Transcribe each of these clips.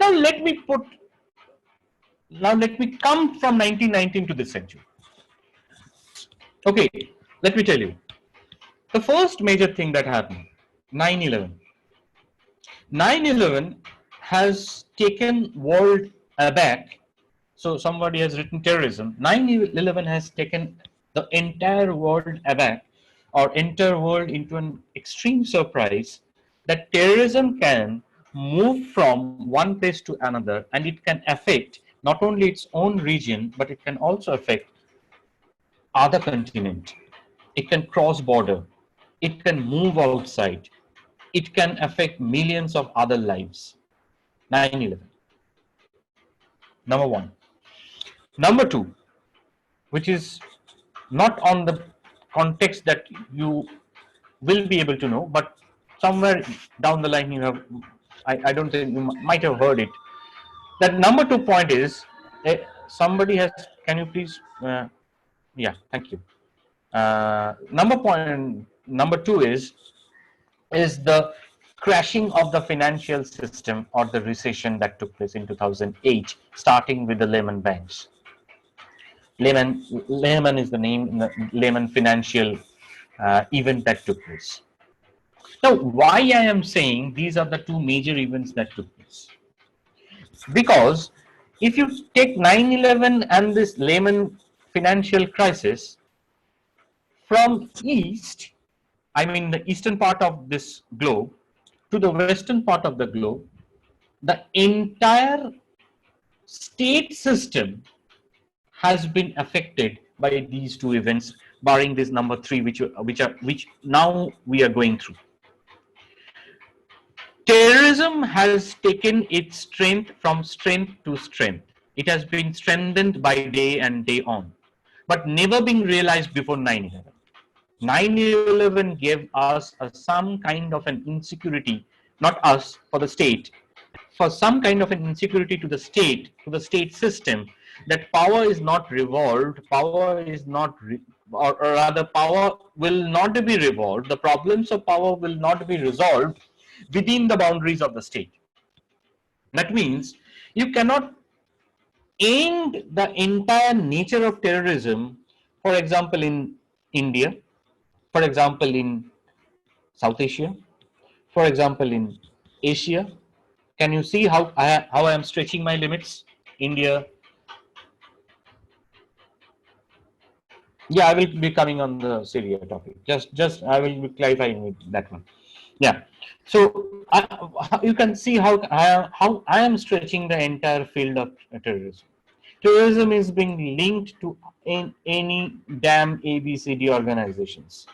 Now let me come from 1919 to this century. Okay, let me tell you. The first major thing that happened, 9/11. 9/11 has taken world aback. So somebody has written terrorism. 9/11 has taken the entire world aback, or entire world into an extreme surprise that terrorism can move from one place to another, and it can affect not only its own region, but it can also affect other continent. It can cross border. It can move outside. It can affect millions of other lives. 9/11. Number one. Number two, which is not on the context that you will be able to know, but somewhere down the line you have, I don't think you might have heard it. That number 2 point is, somebody has, can you please, yeah, thank you. Number two is the crashing of the financial system, or the recession that took place in 2008, starting with the Lehman banks. Lehman is the name in the Lehman financial event that took place. Now, why I am saying these are the two major events that took place? Because if you take 9/11 and this Lehman financial crisis, from east, I mean the eastern part of this globe, to the western part of the globe, the entire state system has been affected by these two events, barring this number three, which now we are going through. Terrorism has taken its strength from strength to strength. It has been strengthened by day and day on, but never been realized before 9/11. 9/11 gave us some kind of an insecurity, not us, for the state, for some kind of an insecurity to the state system, that power is not revolved, power is not, or rather, power will not be revolved, the problems of power will not be resolved within the boundaries of the state. That means you cannot end the entire nature of terrorism, for example, in India, for example, in South Asia, for example, in Asia. Can you see how I am stretching my limits? India. Yeah, I will be coming on the Syria topic. Just I will be clarifying with that one. Yeah. So you can see how I am stretching the entire field of terrorism. Terrorism is being linked to in any damn ABCD organizations.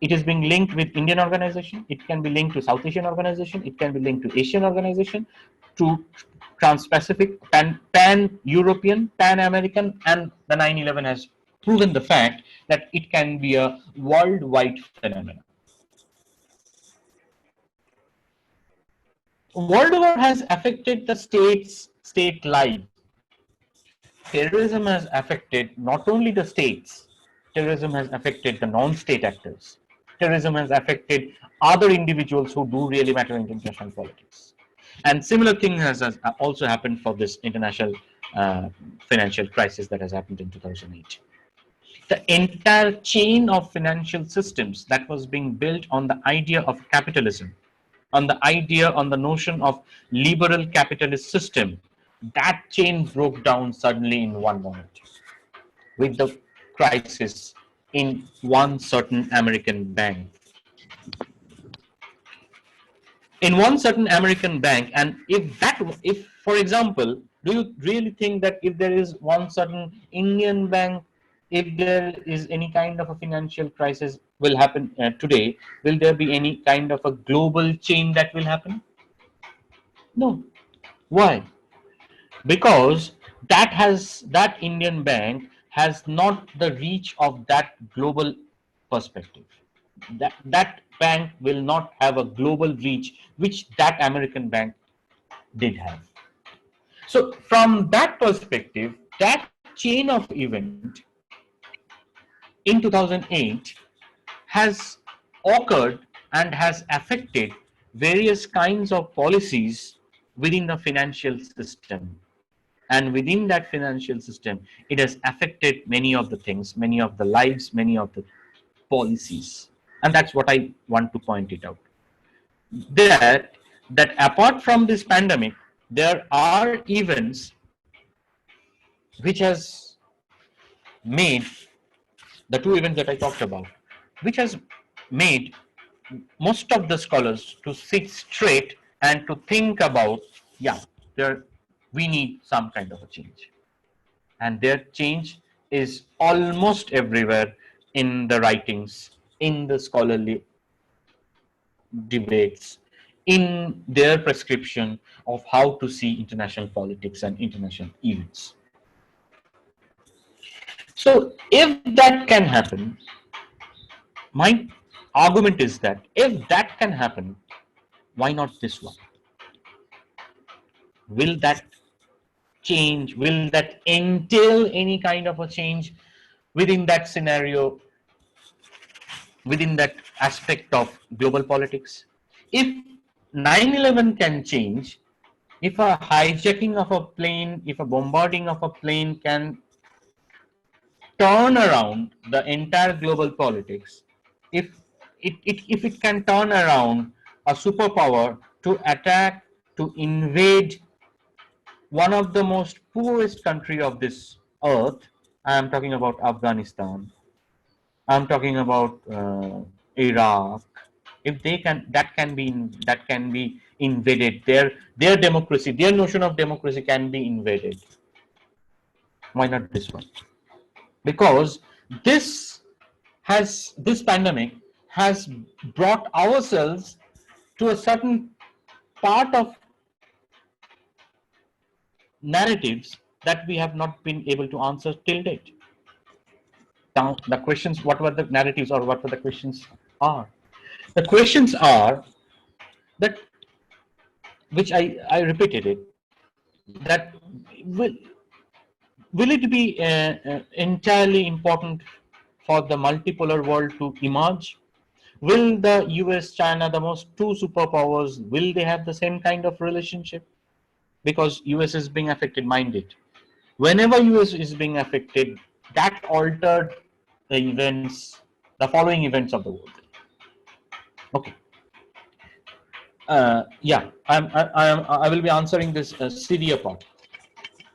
It is being linked with Indian organization. It can be linked to South Asian organization. It can be linked to Asian organization, to Trans-Pacific, Pan-European, Pan-American, and the 9/11 has proven the fact that it can be a worldwide phenomenon. World war has affected the state life. Terrorism has affected not only the states, terrorism has affected the non-state actors. Terrorism has affected other individuals who do really matter in international politics. And similar thing has also happened for this international financial crisis that has happened in 2008. The entire chain of financial systems that was being built on the idea of capitalism, on the notion of liberal capitalist system, that chain broke down suddenly in one moment with the crisis in one certain American bank. In one certain American bank, and if for example, do you really think that if there is one certain Indian bank, if there is any kind of a financial crisis will happen today, will there be any kind of a global chain that will happen? No. Why? Because that Indian bank has not the reach of that global perspective. That bank will not have a global reach which that American bank did have. So from that perspective, that chain of event in 2008 has occurred and has affected various kinds of policies within the financial system. And within that financial system, it has affected many of the things, many of the lives, many of the policies. And that's what I want to point it out. That apart from this pandemic, there are events which has made the two events that I talked about, which has made most of the scholars to sit straight and to think about, yeah, there we need some kind of a change. And their change is almost everywhere in the writings, in the scholarly debates, in their prescription of how to see international politics and international events. So if that can happen, my argument is that if that can happen, why not this one? Will that change, will that entail any kind of a change within that scenario, within that aspect of global politics? If 9/11 can change, if a hijacking of a plane, if a bombarding of a plane can turn around the entire global politics, if if it can turn around a superpower to attack, to invade one of the most poorest country of this earth, I am talking about Afghanistan, I'm talking about Iraq. If they can, that can be invaded. Their democracy, their notion of democracy can be invaded. Why not this one? Because this pandemic has brought ourselves to a certain part of narratives that we have not been able to answer till date. Now, the questions, what were the narratives or what were the questions are? The questions are that, which I repeated it, that will it be entirely important for the multipolar world to emerge? Will the US, China, the most two superpowers, will they have the same kind of relationship? Because US is being affected, mind it. Whenever US is being affected, that altered the events, the following events of the world. Okay. Yeah, I will be answering this Syria part.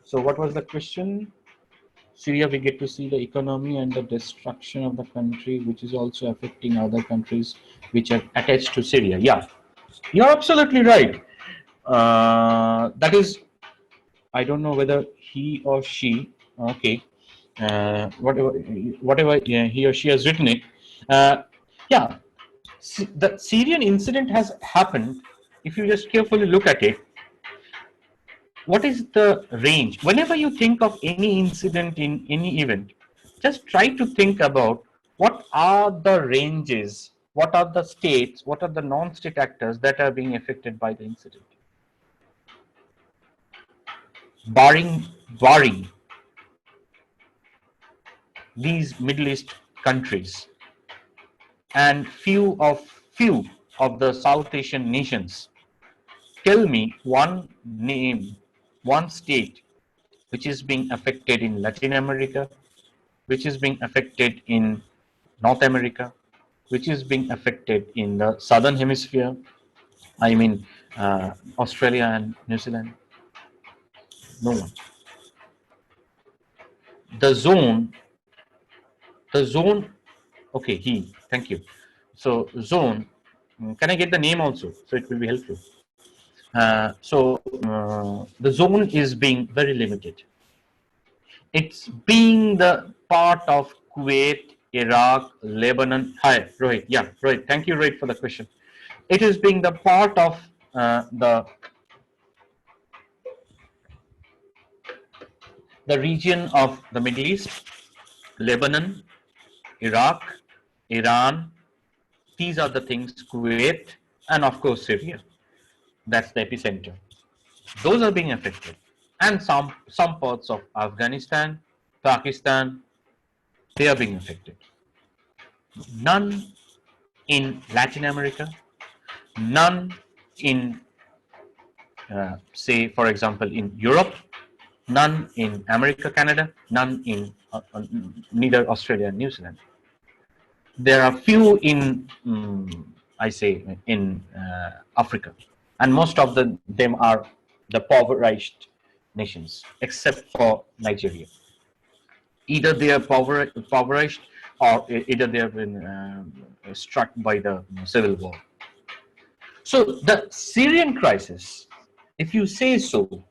So what was the question? Syria, we get to see the economy and the destruction of the country, which is also affecting other countries which are attached to Syria. Yeah, you're absolutely right. That is, I don't know whether he or she, okay, whatever he or she has written it. Yeah, the Syrian incident has happened. If you just carefully look at it, what is the range? Whenever you think of any incident in any event, just try to think about what are the ranges, what are the states, what are the non-state actors that are being affected by the incident. Barring these Middle East countries and few of the South Asian nations, tell me one name, one state which is being affected in Latin America, which is being affected in North America, which is being affected in the Southern Hemisphere, I mean Australia and New Zealand. No one. The zone, the zone, okay, thank you. So zone, can I get the name also? So it will be helpful. The zone is being very limited. It's being the part of Kuwait, Iraq, Lebanon. Hi, Rohit. Yeah, Rohit. Thank you, Rohit, for the question. It is being the part of the region of the Middle East, Lebanon, Iraq, Iran. These are the things, Kuwait, and of course Syria. That's the epicenter. Those are being affected. And some parts of Afghanistan, Pakistan, they are being affected. None in Latin America, none in say, for example, in Europe, none in America, Canada, none in neither Australia and New Zealand. There are few in, I say, in Africa, and most of them are the impoverished nations, except for Nigeria. Either they are impoverished, or either they have been struck by the civil war. So the Syrian crisis, if you say so,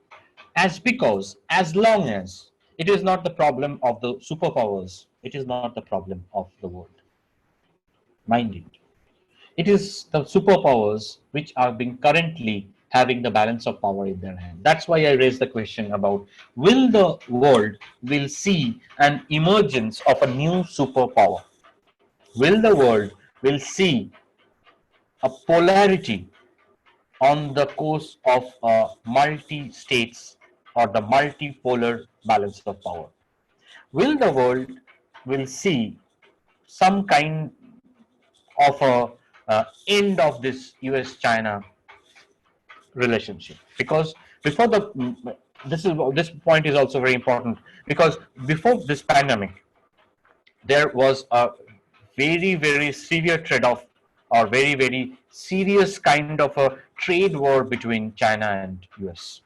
as long as it is not the problem of the superpowers, it is not the problem of the world. Mind it. It is the superpowers which are being currently having the balance of power in their hand. That's why I raised the question about, will the world will see an emergence of a new superpower? Will the world will see a polarity on the course of multi-states or the multipolar balance of power? Will the world will see some kind of a end of this US-China relationship? Because before this point is also very important, because before this pandemic there was a very severe trade-off, or very serious kind of a trade war between China and US.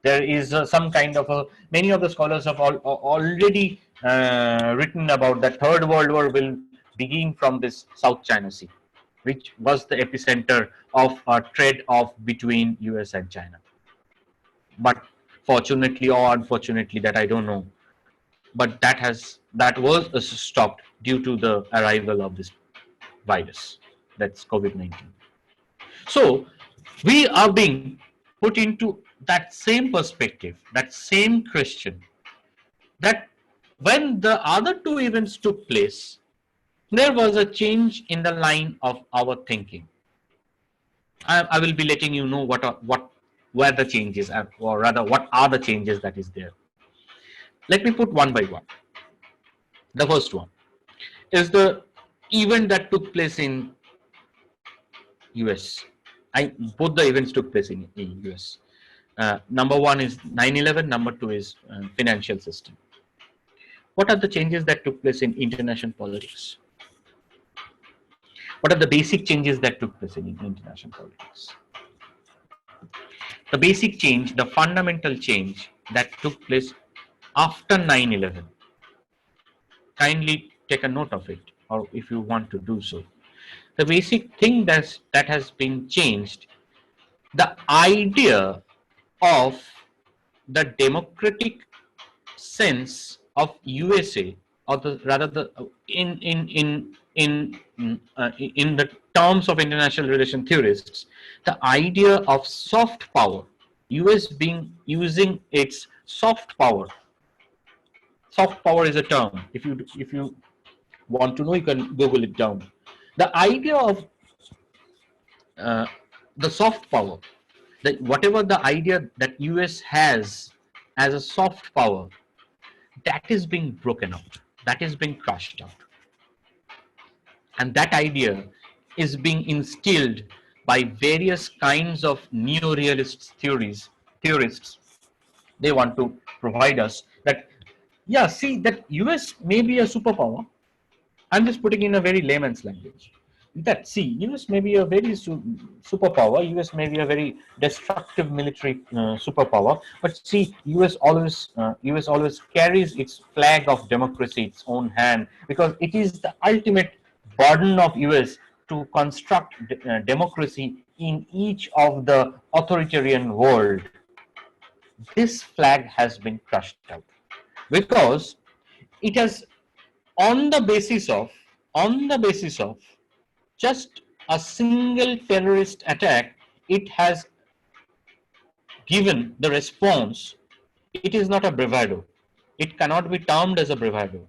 There is some kind of a, many of the scholars have already written about that third world war will begin from this South China Sea, which was the epicenter of a trade off between US and China. But fortunately or unfortunately, that I don't know, but that was stopped due to the arrival of this virus, that's COVID-19. So we are being put into that same perspective, that same question, that when the other two events took place, there was a change in the line of our thinking. I will be letting you know where the changes are, or rather what are the changes that is there. Let me put one by one. The first one is the event that took place in US. Both the events took place in US. Number one is 9/11. Number two is financial system. What are the changes that took place in international politics? What are the basic changes that took place in international politics? The basic change, the fundamental change that took place after 9/11. Kindly take a note of it, or if you want to do so. The basic thing that has been changed, the idea of the democratic sense of USA, or rather the in the terms of international relation theorists, the idea of soft power, US being using its soft power. Soft power is a term. If you want to know, you can Google it down. The idea of uh, the soft power, that whatever the idea that US has as a soft power, that is being broken out, that is being crushed out, and that idea is being instilled by various kinds of neo-realist theorists. They want to provide us that, yeah, see, that US may be a superpower. I'm just putting in a very layman's language. That, see, US may be a very superpower. US may be a very destructive military superpower. But see, US always carries its flag of democracy, its own hand, because it is the ultimate burden of US to construct democracy in each of the authoritarian world. This flag has been crushed out because it has, on the basis of just a single terrorist attack, it has given the response. It is not a bravado. It cannot be termed as a bravado.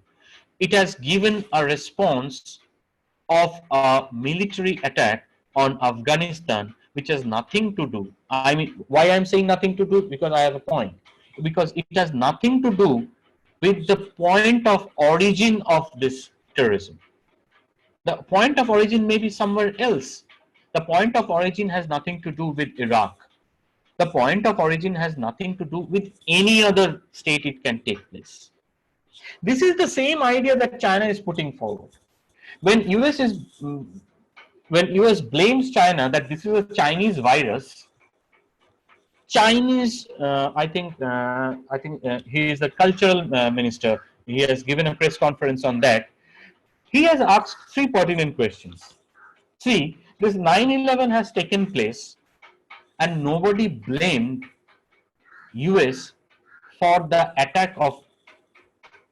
It has given a response of a military attack on Afghanistan, which has nothing to do. I mean, why I'm saying nothing to do? Because I have a point. Because it has nothing to do with the point of origin of this terrorism. The point of origin may be somewhere else. The point of origin has nothing to do with Iraq. The point of origin has nothing to do with any other state it can take place. This is the same idea that China is putting forward. When US is when US blames China that this is a Chinese virus, Chinese, I think he is the cultural minister. He has given a press conference on that. He has asked three pertinent questions. See, this 9/11 has taken place, and nobody blamed US for the attack of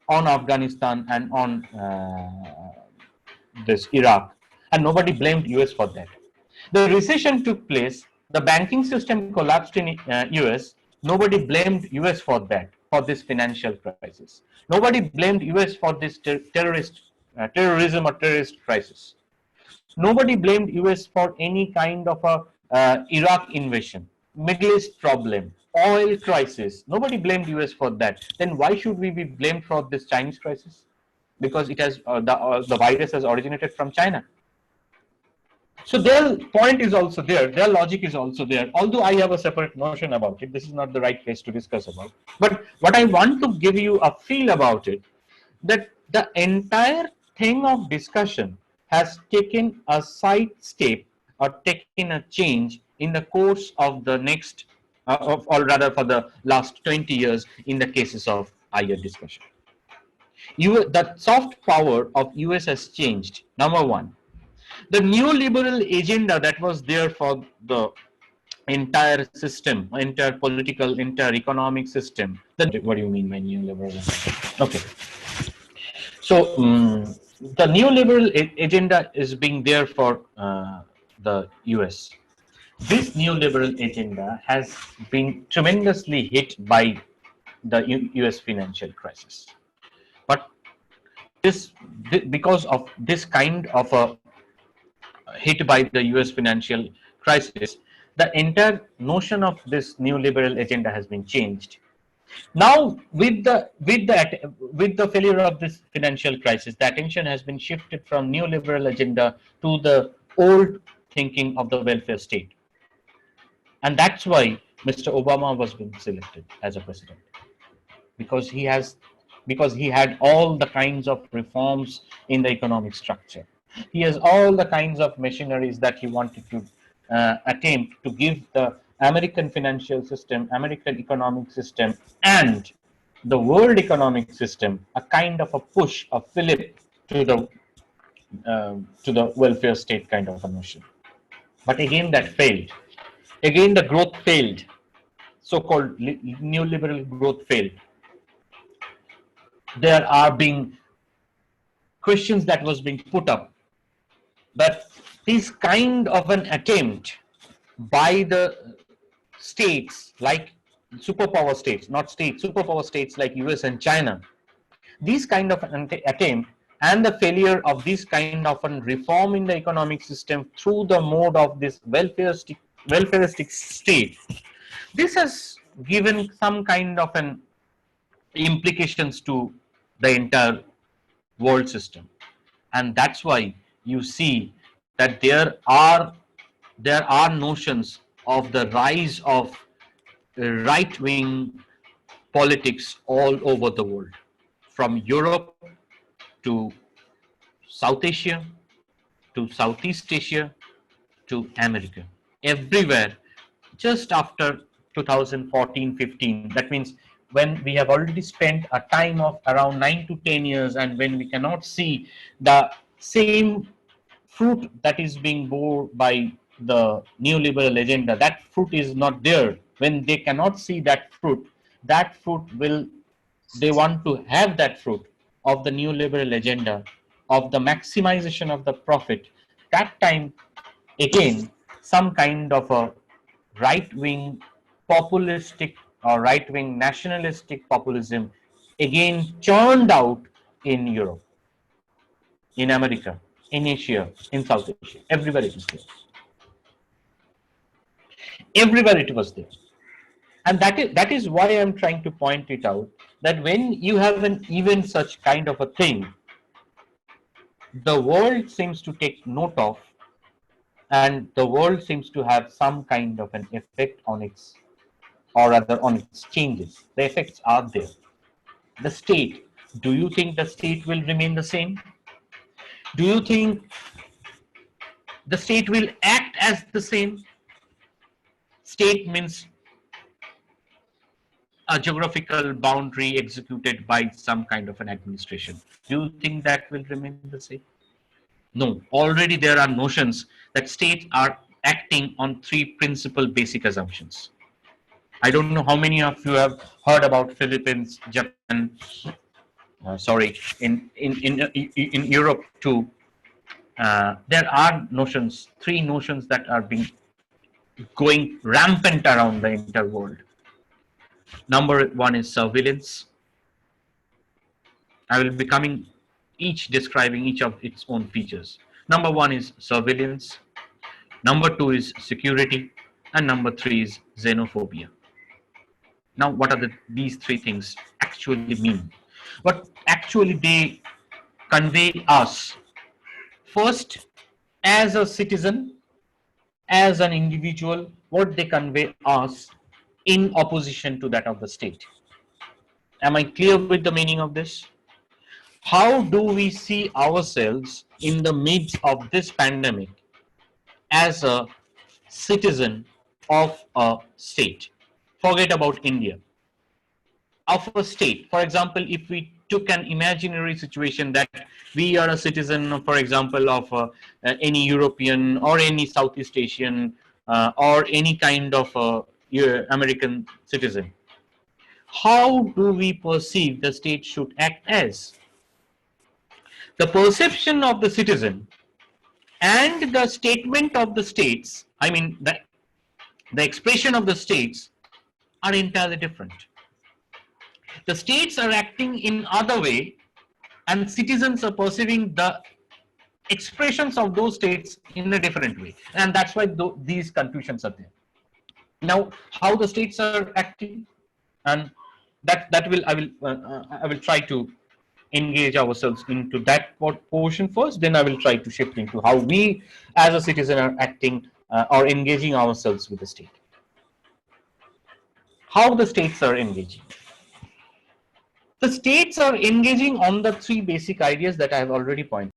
on Afghanistan and on this Iraq, and nobody blamed US for that. The recession took place, the banking system collapsed in US, nobody blamed US for that, for this financial crisis. Nobody blamed US for this terrorism or terrorist crisis. Nobody blamed US for any kind of a Iraq invasion, Middle East problem, oil crisis. Nobody blamed US for that. Then why should we be blamed for this Chinese crisis? Because it has the virus has originated from China. So their point is also there, their logic is also there. Although I have a separate notion about it, this is not the right place to discuss about. But what I want to give you a feel about it, that the entire thing of discussion has taken a side step or taken a change in the course of the next, or rather for the last 20 years in the cases of higher discussion. The soft power of US has changed. Number one, the neoliberal agenda that was there for the entire system, entire political, entire economic system. What do you mean by neoliberal? Okay. So the neoliberal agenda is being there for the US. This neoliberal agenda has been tremendously hit by the US financial crisis. But because of this kind of a hit by the US financial crisis, the entire notion of this neoliberal agenda has been changed. Now, with the failure of this financial crisis, the attention has been shifted from neoliberal agenda to the old thinking of the welfare state, and that's why Mr. Obama was being selected as a president, because he had all the kinds of reforms in the economic structure. He has all the kinds of machineries that he wanted to attempt to give the American financial system, American economic system, and the world economic system a kind of a push, a fillip to the welfare state kind of a notion. But again, that failed. Again, the growth failed. So-called neoliberal growth failed. There are being questions that was being put up, but this kind of an attempt by the states like superpower states, not states, superpower states like US and China, these kind of an attempt and the failure of this kind of a reform in the economic system through the mode of this welfaristic state, this has given some kind of an implications to the entire world system, and that's why you see that there are notions of the rise of right wing politics all over the world, from Europe to South Asia to Southeast Asia to America, everywhere. Just after 2014-15, that means when we have already spent a time of around 9 to 10 years, and when we cannot see the same fruit that is being borne by the neoliberal agenda, that fruit is not there. When they cannot see that fruit will, they want to have that fruit of the neoliberal agenda, of the maximization of the profit. That time again, some kind of a right wing populistic or right wing nationalistic populism again churned out in Europe, in America, in Asia, in South Asia. Everywhere it is there. Everywhere it was there. And that is why I'm trying to point it out, that when you have an even such kind of a thing, the world seems to take note of, and the world seems to have some kind of an effect on its or rather on its changes. The effects are there. The state, do you think the state will remain the same? Do you think the state will act as the same? State means a geographical boundary executed by some kind of an administration. Do you think that will remain the same? No. Already there are notions that states are acting on three principal basic assumptions. I don't know how many of you have heard about Philippines, Japan, sorry, in Europe too. There are notions, three notions that are being going rampant around the entire world. Number one is surveillance. I will be coming each describing each of its own features. Number one is surveillance. Number two is security. And number three is xenophobia. Now, what are these three things actually mean? What actually they convey us? First, as a citizen, as an individual, what they convey us in opposition to that of the state. Am I clear with the meaning of this? How do we see ourselves in the midst of this pandemic as a citizen of a state? Forget about India. Of a state. For example, if we took an imaginary situation that we are a citizen, for example, of any European or any Southeast Asian or any kind of American citizen, how do we perceive the state should act as? The perception of the citizen and the statement of the states, I mean, the expression of the states are entirely different. The states are acting in other way and citizens are perceiving the expressions of those states in a different way, and that's why these confusions are there. Now, how the states are acting, and that will I will try to engage ourselves into that portion first, then I will try to shift into how we as a citizen are acting or engaging ourselves with the state. How the states are engaging. The states are engaging on the three basic ideas that I have already pointed